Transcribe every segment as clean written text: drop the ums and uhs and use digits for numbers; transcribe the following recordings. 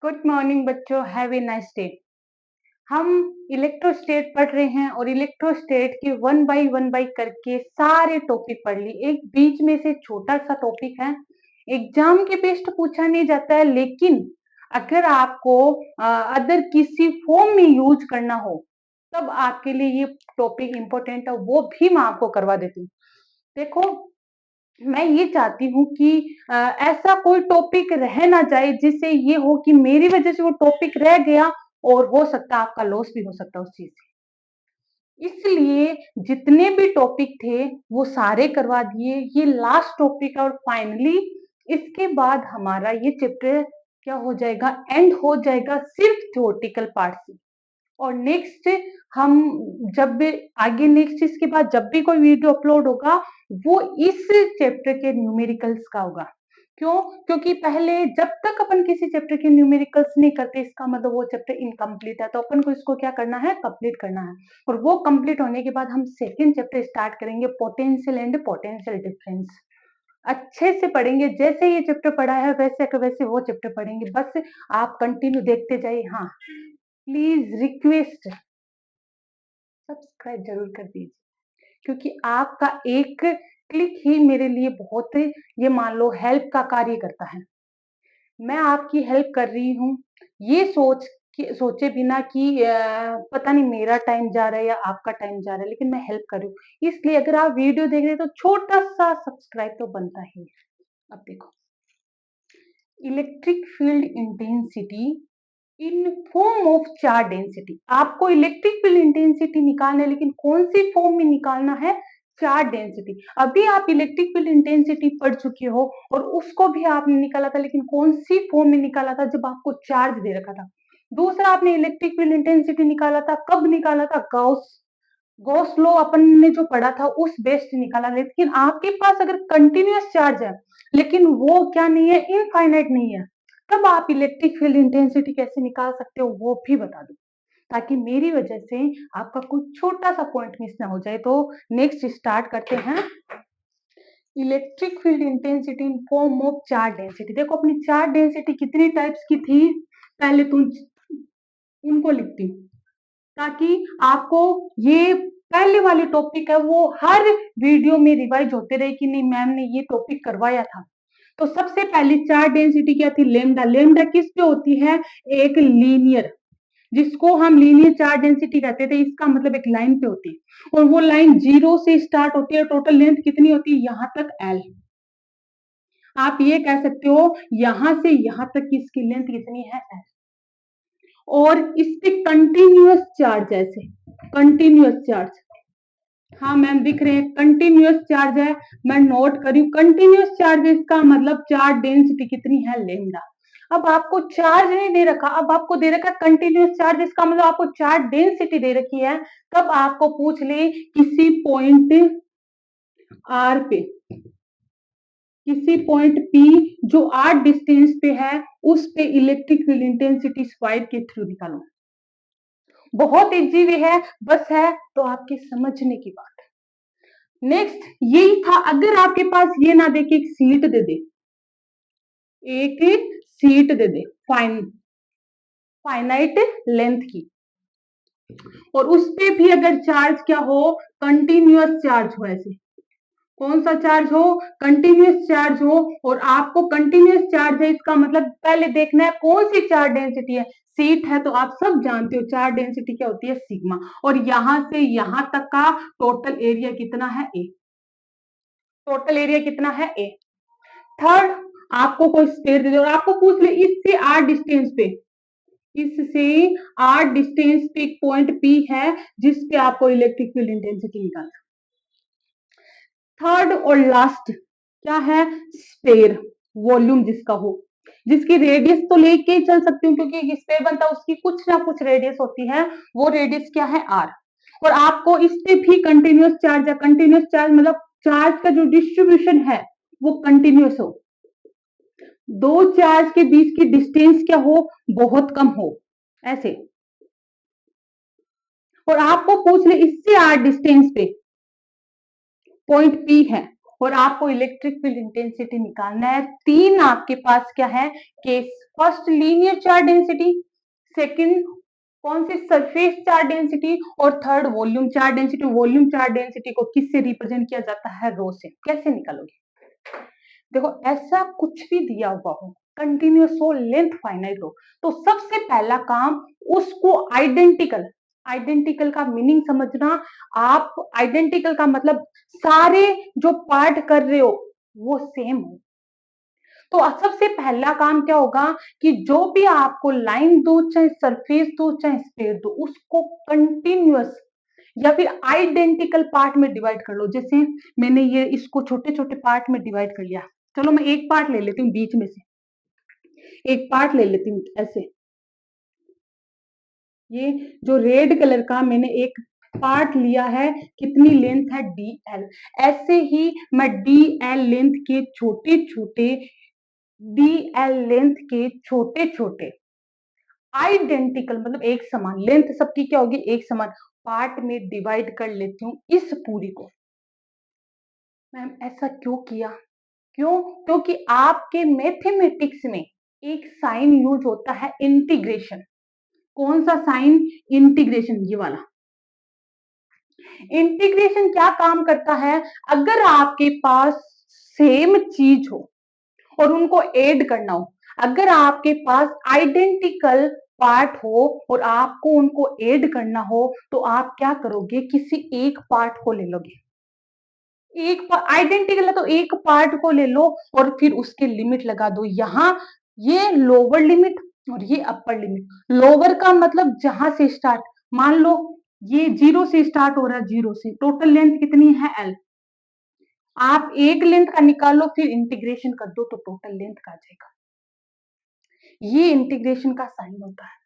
Good morning बच्चों, have a nice day. हम इलेक्ट्रोस्टेट पढ़ रहे हैं और इलेक्ट्रोस्टेट के वन बाई करके सारे टॉपिक पढ़ ली। एक बीच में से छोटा सा टॉपिक है, एग्जाम के बेस्ड पूछा नहीं जाता है, लेकिन अगर आपको अदर किसी फॉर्म में यूज करना हो तब आपके लिए ये टॉपिक इंपॉर्टेंट है, वो भी मैं आपको करवा देती हूँ। देखो, मैं ये चाहती हूँ कि ऐसा कोई टॉपिक रह ना जाए जिससे ये हो कि मेरी वजह से वो टॉपिक रह गया और हो सकता है आपका लॉस भी हो सकता है उस चीज से। इसलिए जितने भी टॉपिक थे वो सारे करवा दिए, ये लास्ट टॉपिक है और फाइनली इसके बाद हमारा ये चैप्टर क्या हो जाएगा, एंड हो जाएगा सिर्फ थ्योरेटिकल पार्ट से। और नेक्स्ट हम जब भी आगे नेक्स्ट इसके बाद जब भी कोई वीडियो अपलोड होगा वो इस चैप्टर के न्यूमेरिकल्स का होगा। क्यों? क्योंकि पहले जब तक अपन किसी चैप्टर के न्यूमेरिकल्स नहीं करते इसका मतलब वो चैप्टर इनकम्प्लीट है, तो अपन को इसको क्या करना है, कंप्लीट करना है। और वो कंप्लीट होने के बाद हम सेकेंड चैप्टर स्टार्ट करेंगे, पोटेंशियल एंड पोटेंशियल डिफरेंस। अच्छे से पढ़ेंगे, जैसे ये चैप्टर पढ़ा है वैसे वैसे वो चैप्टर पढ़ेंगे। बस आप कंटिन्यू देखते जाइए। हाँ, प्लीज रिक्वेस्ट सब्सक्राइब जरूर कर दीजिए, क्योंकि आपका एक क्लिक ही मेरे लिए बहुत, ये मान लो, हेल्प का कार्य करता है। मैं आपकी हेल्प कर रही हूँ ये सोचे बिना कि पता नहीं मेरा टाइम जा रहा है या आपका टाइम जा रहा है, लेकिन मैं हेल्प कर रही हूँ। इसलिए अगर आप वीडियो देख रहे हैं तो छोटा सा सब्सक्राइब तो बनता ही है। अब देखो, electric field intensity in form of charge density. आपको इलेक्ट्रिक फील्ड इंटेंसिटी निकालना है, लेकिन कौन सी फॉर्म में निकालना है, चार्ज डेंसिटी। अभी आप इलेक्ट्रिक फील्ड इंटेंसिटी पढ़ चुके हो और उसको भी आपने निकाला था, लेकिन कौन सी फॉर्म में निकाला था, जब आपको चार्ज दे रखा था। दूसरा, आपने इलेक्ट्रिक फील्ड इंटेंसिटी निकाला था, कब निकाला था, गॉस लॉ अपन ने जो पढ़ा था उस बेस्ड निकाला। लेकिन आपके पास अगर कंटिन्यूअस चार्ज है लेकिन वो क्या नहीं है, इनफाइनाइट नहीं है, तब आप इलेक्ट्रिक फील्ड इंटेंसिटी कैसे निकाल सकते हो वो भी बता दो, ताकि मेरी वजह से आपका कुछ छोटा सा पॉइंट मिस ना हो जाए। तो नेक्स्ट स्टार्ट करते हैं, electric field intensity in form of charge density. देखो, अपनी चार्ज डेंसिटी कितनी टाइप्स की थी, पहले तुम उनको लिखती ताकि आपको ये पहले वाले टॉपिक है वो हर वीडियो में रिवाइज होते रहे कि नहीं मैम ने ये टॉपिक करवाया था। तो सबसे पहली चार्ज डेंसिटी क्या थी, लेमडा। लेमडा किस पे होती है, एक लीनियर, जिसको हम लीनियर चार्ज डेंसिटी कहते थे, इसका मतलब एक लाइन पे होती है और वो लाइन 0 से स्टार्ट होती है। टोटल लेंथ कितनी होती है, यहां तक L। आप ये कह सकते हो यहां से यहां तक की इसकी लेंथ कितनी है, L। और इस पे कंटिन्यूअस चार्ज, ऐसे कंटिन्यूअस चार्ज, हाँ मैम दिख रहे हैं, कंटिन्यूअस चार्ज है, मैं नोट करी हूं कंटिन्यूअस चार्ज, इसका मतलब चार्ज डेंसिटी कितनी है, लेमडा। अब आपको चार्ज नहीं दे रखा, अब आपको दे रखा कंटिन्यूअस चार्ज, इसका मतलब आपको चार्ज डेंसिटी दे रखी है। तब आपको पूछ ले किसी पॉइंट आर पे, किसी पॉइंट पी जो आर डिस्टेंस पे है, उस पे इलेक्ट्रिक फील्ड इंटेंसिटी स्क्वायर के थ्रू निकालो। बहुत इजी भी है, बस है तो आपके समझने की बात है। नेक्स्ट यही था, अगर आपके पास ये ना दे कि एक सीट दे दे, एक सीट दे दे फाइनाइट लेंथ की, और उस पे भी अगर चार्ज क्या हो, कंटिन्यूअस चार्ज हो, ऐसे कौन सा चार्ज हो, कंटिन्यूअस चार्ज हो, और आपको कंटिन्यूअस चार्ज है इसका मतलब पहले देखना है कौन सी चार्ज डेंसिटी है। सीट है तो आप सब जानते हो चार्ज डेंसिटी क्या होती है, सिग्मा, और यहां से यहां तक का टोटल एरिया कितना है, ए। टोटल एरिया कितना है, ए। थर्ड, आपको कोई स्पेयर दे दे और आपको पूछ ले इससे आर डिस्टेंस पे, इससे आर डिस्टेंस पे एक पॉइंट पी है जिसपे आपको इलेक्ट्रिक फील्ड इंटेंसिटी निकालना। थर्ड और लास्ट क्या है, स्पेयर वॉल्यूम जिसका हो, जिसकी रेडियस तो लेके ही चल सकती हूँ क्योंकि स्पेयर बनता है उसकी कुछ ना कुछ रेडियस होती है, वो रेडियस क्या है, आर। और आपको इस पे भी कंटिन्यूअस चार्ज है, कंटिन्यूअस चार्ज मतलब चार्ज का जो डिस्ट्रीब्यूशन है वो कंटिन्यूअस हो, दो चार्ज के बीच की डिस्टेंस क्या हो, बहुत कम हो, ऐसे। और आपको पूछ ले इससे आर डिस्टेंस पे पॉइंट पी है और आपको इलेक्ट्रिक फील्ड इंटेंसिटी निकालना है। तीन आपके पास क्या है, case, first linear charge density, second कौन सी सरफेस चार्ज डेंसिटी, और third volume charge density. Volume charge density को किससे रिप्रेजेंट किया जाता है? रो से। कैसे निकालोगे? देखो ऐसा कुछ भी दिया हुआ हो, कंटिन्यूअस हो, लेंथ फाइनाइट हो, तो सबसे पहला काम उसको आइडेंटिकल, आइडेंटिकल का मीनिंग समझना। आप आइडेंटिकल का मतलब सारे जो पार्ट कर रहे हो वो सेम हो। तो सबसे पहला काम क्या होगा कि जो भी आपको लाइन दो, चाहे सरफेस दो, चाहे स्पेयर दो, उसको कंटिन्यूअस या फिर आइडेंटिकल पार्ट में डिवाइड कर लो। जैसे मैंने ये इसको छोटे छोटे पार्ट में डिवाइड कर लिया। चलो मैं एक पार्ट ले लेती हूँ बीच में से, एक पार्ट ले लेती हूँ ऐसे। ये जो रेड कलर का मैंने एक पार्ट लिया है, कितनी लेंथ है? DL। ऐसे ही मैं DL लेंथ के छोटे छोटे, DL लेंथ के छोटे छोटे आइडेंटिकल मतलब एक समान लेंथ सबकी क्या होगी? एक समान पार्ट में डिवाइड कर लेती हूँ इस पूरी को। मैम ऐसा क्यों किया? क्यों? क्योंकि आपके मैथमेटिक्स में एक साइन यूज होता है इंटीग्रेशन। कौन सा साइन? इंटीग्रेशन, ये वाला। इंटीग्रेशन क्या काम करता है? अगर आपके पास सेम चीज हो और उनको ऐड करना हो, अगर आपके पास आइडेंटिकल पार्ट हो और आपको उनको ऐड करना हो, तो आप क्या करोगे? किसी एक पार्ट को ले लोगे। एक आइडेंटिकल है तो एक पार्ट को ले लो और फिर उसके लिमिट लगा दो। यहाँ ये लोअर लिमिट और ये अपर लिमिट। लोअर का मतलब जहां से स्टार्ट, मान लो ये 0 से स्टार्ट हो रहा है, 0 से, टोटल लेंथ कितनी है? L। आप एक लेंथ का निकालो फिर इंटीग्रेशन कर दो तो टोटल लेंथ का आ जाएगा। ये इंटीग्रेशन का साइन होता है,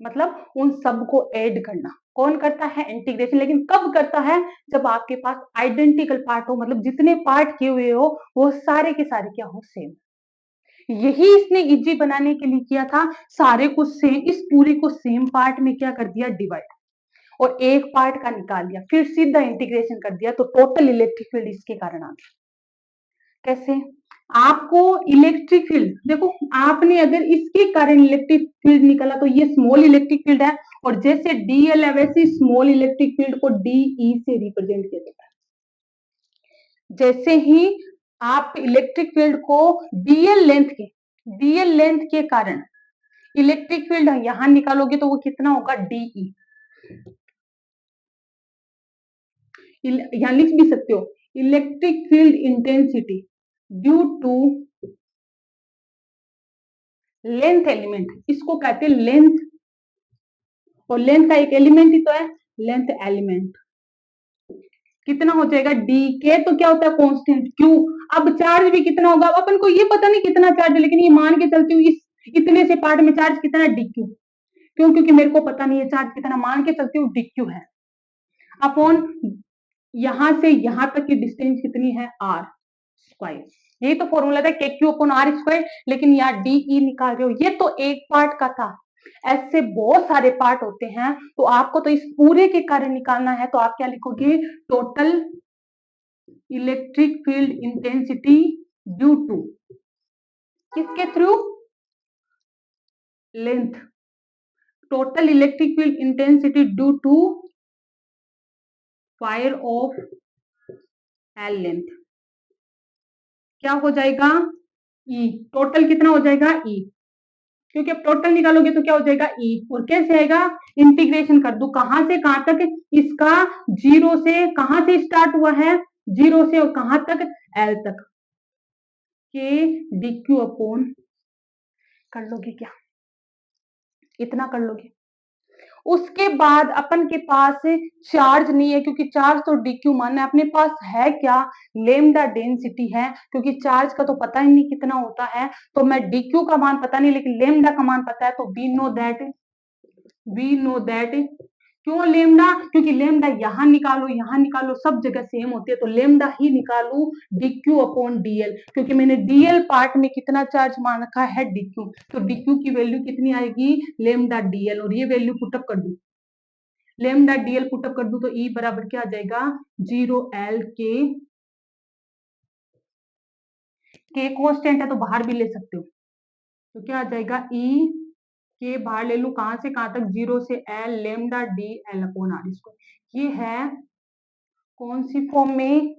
मतलब उन सबको ऐड करना। कौन करता है? इंटीग्रेशन। लेकिन कब करता है? जब आपके पास आइडेंटिकल पार्ट हो, मतलब जितने पार्ट किए हुए हो वो सारे के सारे क्या हो? सेम। यही इसने इजी बनाने के लिए किया था, सारे को सेम, इस पूरी को सेम पार्ट में क्या कर दिया? डिवाइड, और एक पार्ट का निकाल दिया, फिर सीधा इंटीग्रेशन कर दिया, तो टोटल इलेक्ट्रिक फील्ड इसके कारण आ गया। कैसे? आपको इलेक्ट्रिक फील्ड, देखो आपने अगर इसके कारण इलेक्ट्रिक फील्ड निकाला तो ये स्मॉल इलेक्ट्रिक फील्ड है, और जैसे DL है वैसे स्मॉल इलेक्ट्रिक फील्ड को DE से रिप्रेजेंट किया जाता है। जैसे ही आप इलेक्ट्रिक फील्ड को DL लेंथ के कारण इलेक्ट्रिक फील्ड यहां निकालोगे तो वो कितना होगा? DE। यहां लिख भी सकते हो, electric field intensity due to length element, इसको कहते हैं लेंथ, और लेंथ का एक एलिमेंट ही तो है लेंथ एलिमेंट। कितना हो जाएगा? डी के, तो क्या होता है? कांस्टेंट। क्यू, अब चार्ज भी कितना होगा? अब अपन को ये पता नहीं कितना चार्ज है, लेकिन ये मान के चलती हूँ इस इतने से पार्ट में चार्ज कितना है? DQ। क्यों? क्योंकि मेरे को पता नहीं है चार्ज कितना, मान के चलती हूँ DQ है, अपॉन यहां से यहां तक की डिस्टेंस कितनी है? R square. यही तो फॉर्मूला था, KQ अपॉन R स्क्वायर। लेकिन यहाँ DE निकाल रहे हो, ये तो एक पार्ट का था, ऐसे बहुत सारे पार्ट होते हैं, तो आपको तो इस पूरे के कारण निकालना है, तो आप क्या लिखोगे? Total electric field intensity due to, किसके through? Length. Total electric field intensity due to wire of L length, क्या हो जाएगा? E। टोटल कितना हो जाएगा? E। क्योंकि अब टोटल निकालोगे तो क्या हो जाएगा? E। और कैसे आएगा? इंटीग्रेशन कर दो, कहां से कहां तक? इसका 0 से कहां से स्टार्ट हुआ है? 0 से, और कहां तक? L तक। के DQ अपॉन, कर लोगे क्या? इतना कर लोगे। उसके बाद अपन के पास चार्ज नहीं है, क्योंकि चार्ज तो DQ मानना है, अपने पास है क्या? लेमडा डेंसिटी है, क्योंकि चार्ज का तो पता ही नहीं कितना होता है, तो मैं DQ का मान पता नहीं लेकिन लेमडा का मान पता है, तो वी नो दैट। क्यों लेमडा? क्योंकि लेमडा यहाँ निकालो सब जगह सेम होती है, तो लेमडा ही निकालू DQ अपॉन DL, क्योंकि मैंने DL पार्ट में कितना चार्ज मान रखा है? DQ, तो DQ की वैल्यू कितनी आएगी? लेमडा DL, और ये वैल्यू पुटअप कर दू, लेमडा DL पुटअप कर दू तो E बराबर क्या आ जाएगा? 0L के कांस्टेंट है तो बाहर भी ले सकते हो, तो क्या आ जाएगा ई के बाहर ले लू कहां से कहां तक 0 से L lambda D L upon R square. ये है कौन सी फॉर्म में,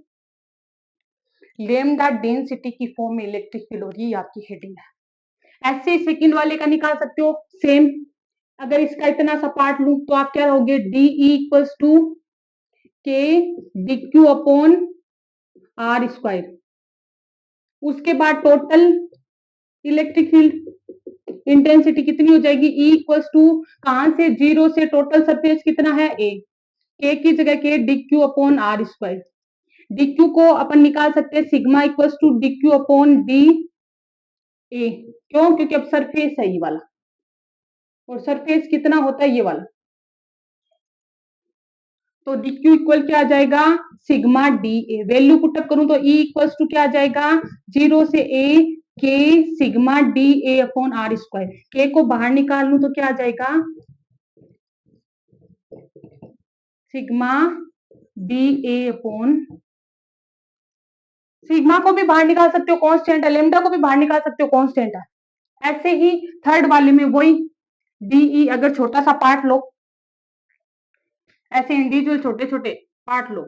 लेमडा डेंसिटी की फॉर्म में इलेक्ट्रिक फील्ड, और ये आपकी हेडिंग है। ऐसे सेकंड वाले का निकाल सकते हो सेम। अगर इसका इतना सा पार्ट लू तो आप क्या रहोगे, D equals to K D Q upon R square. उसके बाद टोटल इलेक्ट्रिक फील्ड इंटेंसिटी कितनी हो जाएगी, ई इक्वल्स टू कहां से 0 से टोटल सरफेस कितना है ए, के की जगह K D Q upon R square. D Q को अपन निकाल सकते हैं sigma equals to D Q upon D A. क्यों, क्योंकि अब सरफेस है ये वाला, और सरफेस कितना होता है ये वाला, तो डी क्यू इक्वल क्या आ जाएगा, सिग्मा डी ए। वैल्यू पुटअप करूं तो ई इक्वल्स टू क्या आ जाएगा, 0 से A K sigma D A upon R square. K को बाहर निकाल लूं तो क्या आ जाएगा, sigma D A upon, sigma को भी बाहर निकाल सकते हो कांस्टेंट है, लेमडा को भी बाहर निकाल सकते हो कांस्टेंट है। ऐसे ही थर्ड वाले में वही डीई, अगर छोटा सा पार्ट लो, ऐसे इंडिविजुअल छोटे छोटे पार्ट लो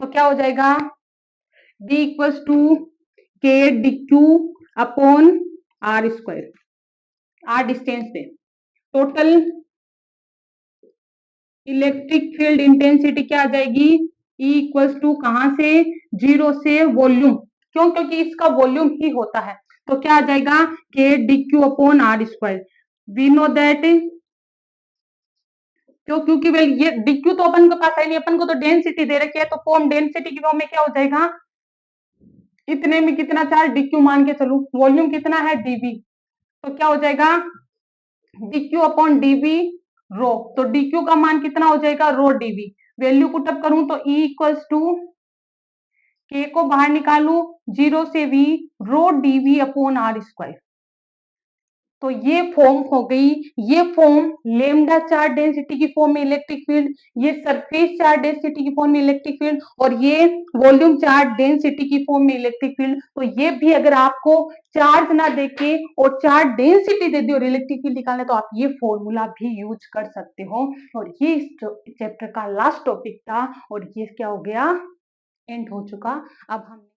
तो क्या हो जाएगा, D equals to K D Q upon R square, R distance पे। टोटल इलेक्ट्रिक फील्ड इंटेंसिटी क्या आ जाएगी, ई इक्वल्स टू कहां से, 0 से वॉल्यूम, क्यों, क्योंकि इसका वॉल्यूम ही होता है, तो क्या आ जाएगा K D Q upon R square. We know that, क्यों, क्योंकि वेल ये डी क्यू तो अपन के पास है नहीं, अपन को तो डेंसिटी दे रखी है, तो फॉर्म डेंसिटी की फॉर्म में क्या हो जाएगा, इतने में कितना चार्ज, डी क्यू मान के चलू, वॉल्यूम कितना है डीवी, तो क्या हो जाएगा डी क्यू अपॉन डीवी रो, तो डी क्यू का मान कितना हो जाएगा, रो डीवी। वैल्यू पुटअप करूं तो ई इक्वल्स टू के को बाहर निकालू 0 से V rho D V upon R square. तो ये फॉर्म हो गई, ये फॉर्म लेमडा चार्ज डेंसिटी की फॉर्म में इलेक्ट्रिक फील्ड, ये सरफेस चार्ज डेंसिटी की फॉर्म में इलेक्ट्रिक फील्ड, और ये वॉल्यूम चार्ज डेंसिटी की फॉर्म में इलेक्ट्रिक फील्ड। तो ये भी अगर आपको चार्ज ना देके और चार्ज डेंसिटी दे दी और इलेक्ट्रिक फील्ड निकालना, तो आप ये फॉर्मूला भी यूज कर सकते हो। और ये इस चैप्टर का लास्ट टॉपिक था, और ये क्या हो गया, एंड हो चुका। अब हम